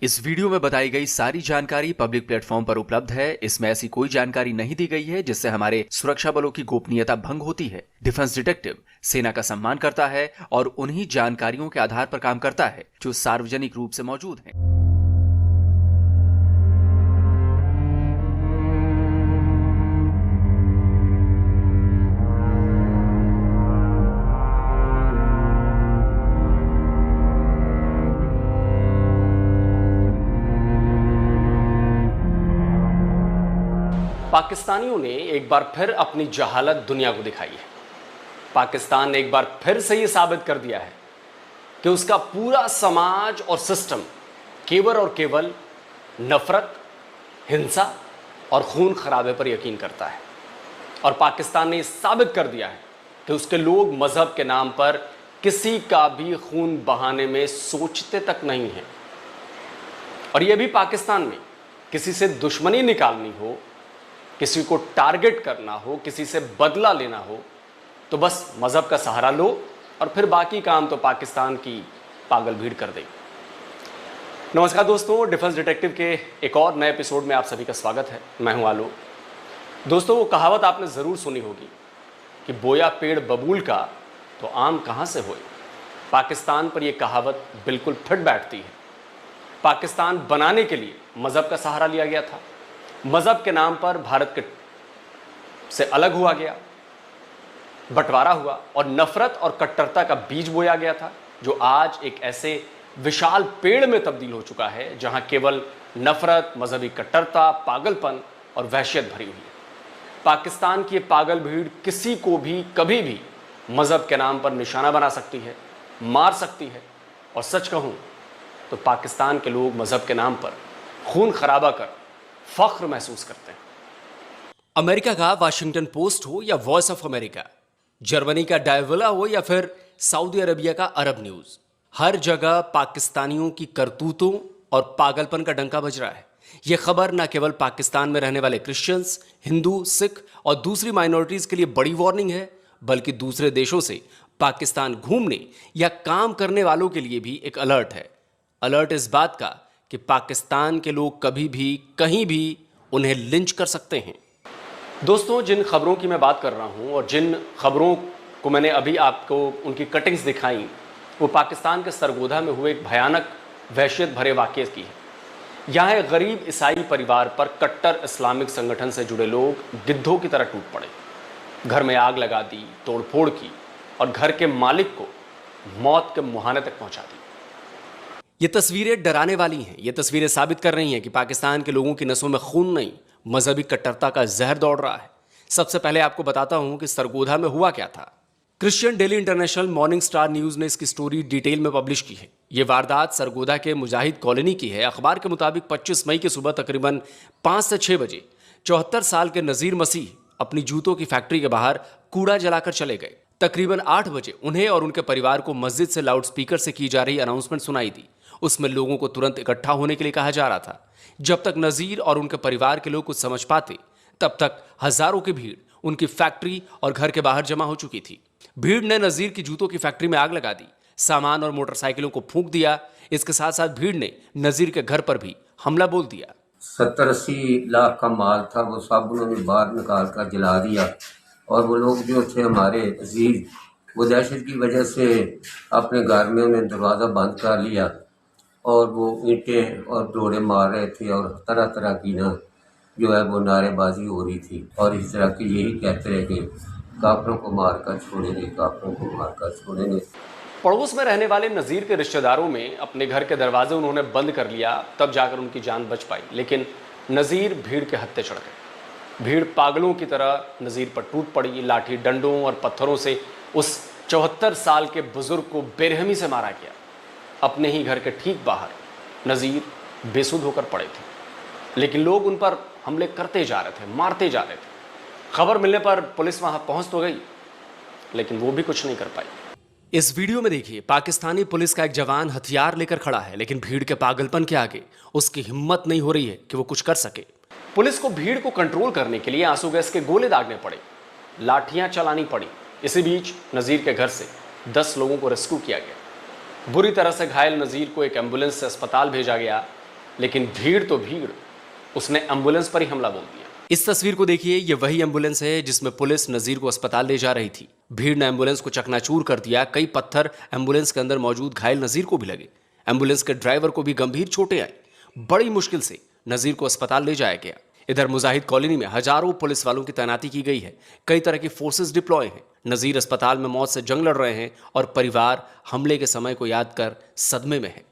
इस वीडियो में बताई गई सारी जानकारी पब्लिक प्लेटफॉर्म पर उपलब्ध है। इसमें ऐसी कोई जानकारी नहीं दी गई है जिससे हमारे सुरक्षा बलों की गोपनीयता भंग होती है। डिफेंस डिटेक्टिव सेना का सम्मान करता है और उन्हीं जानकारियों के आधार पर काम करता है जो सार्वजनिक रूप से मौजूद हैं। पाकिस्तानियों ने एक बार फिर अपनी जहालत दुनिया को दिखाई है। पाकिस्तान ने एक बार फिर से यह साबित कर दिया है कि उसका पूरा समाज और सिस्टम केवल और केवल नफरत, हिंसा और खून खराबे पर यकीन करता है। और पाकिस्तान ने यह साबित कर दिया है कि उसके लोग मजहब के नाम पर किसी का भी खून बहाने में सोचते तक नहीं हैं। और यह भी पाकिस्तान में किसी से दुश्मनी निकालनी हो, किसी को टारगेट करना हो, किसी से बदला लेना हो, तो बस मजहब का सहारा लो और फिर बाकी काम तो पाकिस्तान की पागल भीड़ कर देगी। नमस्कार दोस्तों, डिफेंस डिटेक्टिव के एक और नए एपिसोड में आप सभी का स्वागत है। मैं हूं आलोक। दोस्तों, वो कहावत आपने ज़रूर सुनी होगी कि बोया पेड़ बबूल का तो आम कहाँ से होए। पाकिस्तान पर यह कहावत बिल्कुल फिट बैठती है। पाकिस्तान बनाने के लिए मजहब का सहारा लिया गया था। मजहब के नाम पर भारत के से अलग हुआ गया, बंटवारा हुआ और नफरत और कट्टरता का बीज बोया गया था, जो आज एक ऐसे विशाल पेड़ में तब्दील हो चुका है जहां केवल नफरत, मजहबी कट्टरता, पागलपन और वहशियत भरी हुई है। पाकिस्तान की पागल भीड़ किसी को भी कभी भी मजहब के नाम पर निशाना बना सकती है, मार सकती है। और सच कहूं तो पाकिस्तान के लोग मजहब के नाम पर खून खराबा कर फख्र महसूस करते हैं। अमेरिका का वाशिंगटन पोस्ट हो या वॉइस ऑफ अमेरिका, जर्मनी का डायवला हो या फिर सऊदी अरबिया का अरब न्यूज, हर जगह पाकिस्तानियों की करतूतों और पागलपन का डंका बज रहा है। यह खबर न केवल पाकिस्तान में रहने वाले क्रिश्चियंस, हिंदू, सिख और दूसरी माइनॉरिटीज के लिए बड़ी वार्निंग है, बल्कि दूसरे देशों से पाकिस्तान घूमने या काम करने वालों के लिए भी एक अलर्ट है। अलर्ट इस बात का कि पाकिस्तान के लोग कभी भी कहीं भी उन्हें लिंच कर सकते हैं। दोस्तों, जिन खबरों की मैं बात कर रहा हूं और जिन खबरों को मैंने अभी आपको उनकी कटिंग्स दिखाई, वो पाकिस्तान के सरगोधा में हुए एक भयानक वहशियत भरे वाक़ये की है। यहाँ एक गरीब ईसाई परिवार पर कट्टर इस्लामिक संगठन से जुड़े लोग गिद्धों की तरह टूट पड़े, घर में आग लगा दी, तोड़फोड़ की और घर के मालिक को मौत के मुहाने तक पहुंचा दी। ये तस्वीरें डराने वाली हैं। ये तस्वीरें साबित कर रही हैं कि पाकिस्तान के लोगों की नसों में खून नहीं, मजहबी कट्टरता का जहर दौड़ रहा है। सबसे पहले आपको बताता हूं कि सरगोधा में हुआ क्या था। Christian daily international, morning star news ने इसकी स्टोरी डिटेल में पब्लिश की है। ये वारदात सरगोधा के मुजाहिद कॉलोनी की है। अखबार के मुताबिक 25 मई की सुबह तकरीबन 5 से 6 बजे 74 साल के नजीर मसीह अपनी जूतों की फैक्ट्री के बाहर कूड़ा जलाकर चले गए। तकरीबन 8 बजे उन्हें और उनके परिवार को मस्जिद से लाउडस्पीकर से की जा रही अनाउंसमेंट सुनाई दी। उसमें लोगों को तुरंत इकट्ठा होने के लिए कहा जा रहा था। जब तक नजीर और उनके परिवार के लोग कुछ समझ पाते, तब तक हजारों की भीड़ उनकी फैक्ट्री और घर के बाहर जमा हो चुकी थी। भीड़ ने नजीर की जूतों की फैक्ट्री में आग लगा दी, सामान और मोटरसाइकिलों को फूंक दिया। इसके साथ साथ भीड़ ने नजीर के घर पर भी हमला बोल दिया। 70-80 लाख का माल था, वो सब उन्होंने बाहर निकाल कर जला दिया। और वो लोग जो थे हमारे अजीज, वो दहशत की वजह से अपने घर में उन्हें दरवाज़ा बंद कर लिया और वो ईंटें और दौड़े मार रहे थे और तरह तरह की जो है वो नारेबाजी हो रही थी। और इस तरह के यही कहते रहे कि काफरों को मार कर छोड़ेंगे, काफरों को मार कर छोड़ेंगे। पड़ोस में रहने वाले नज़ीर के रिश्तेदारों में अपने घर के दरवाजे उन्होंने बंद कर लिया, तब जाकर उनकी जान बच पाई। लेकिन नज़ीर भीड़ के हत्थे चढ़ गए। भीड़ पागलों की तरह नज़ीर पर टूट पड़ी। लाठी, डंडों और पत्थरों से उस 74 साल के बुजुर्ग को बेरहमी से मारा गया। अपने ही घर के ठीक बाहर नज़ीर बेसुध होकर पड़े थे, लेकिन लोग उन पर हमले करते जा रहे थे, मारते जा रहे थे। खबर मिलने पर पुलिस वहां पहुंच तो गई, लेकिन वो भी कुछ नहीं कर पाई। इस वीडियो में देखिए, पाकिस्तानी पुलिस का एक जवान हथियार लेकर खड़ा है, लेकिन भीड़ के पागलपन के आगे उसकी हिम्मत नहीं हो रही है कि वो कुछ कर सके। पुलिस को भीड़ को कंट्रोल करने के लिए आंसू गैस के गोले दागने पड़े, लाठियां चलानी पड़ी। इसी बीच नज़ीर के घर से 10 लोगों को रेस्क्यू किया गया। बुरी तरह से घायल नज़ीर को एक एम्बुलेंस से अस्पताल भेजा गया, लेकिन भीड़ तो भीड़, उसने एम्बुलेंस पर ही हमला बोल दिया। इस तस्वीर को देखिए, ये वही एम्बुलेंस है जिसमें पुलिस नजीर को अस्पताल ले जा रही थी। भीड़ ने एम्बुलेंस को चकनाचूर कर दिया। कई पत्थर एम्बुलेंस के अंदर मौजूद घायल नजीर को भी लगे। एम्बुलेंस के ड्राइवर को भी गंभीर चोटें आई। बड़ी मुश्किल से नजीर को अस्पताल ले जाया गया। इधर मुजाहिद कॉलोनी में हजारों पुलिस वालों की तैनाती की गई है। कई तरह की फोर्सेस डिप्लॉय हैं। नजीर अस्पताल में मौत से जंग लड़ रहे हैं और परिवार हमले के समय को याद कर सदमे में है।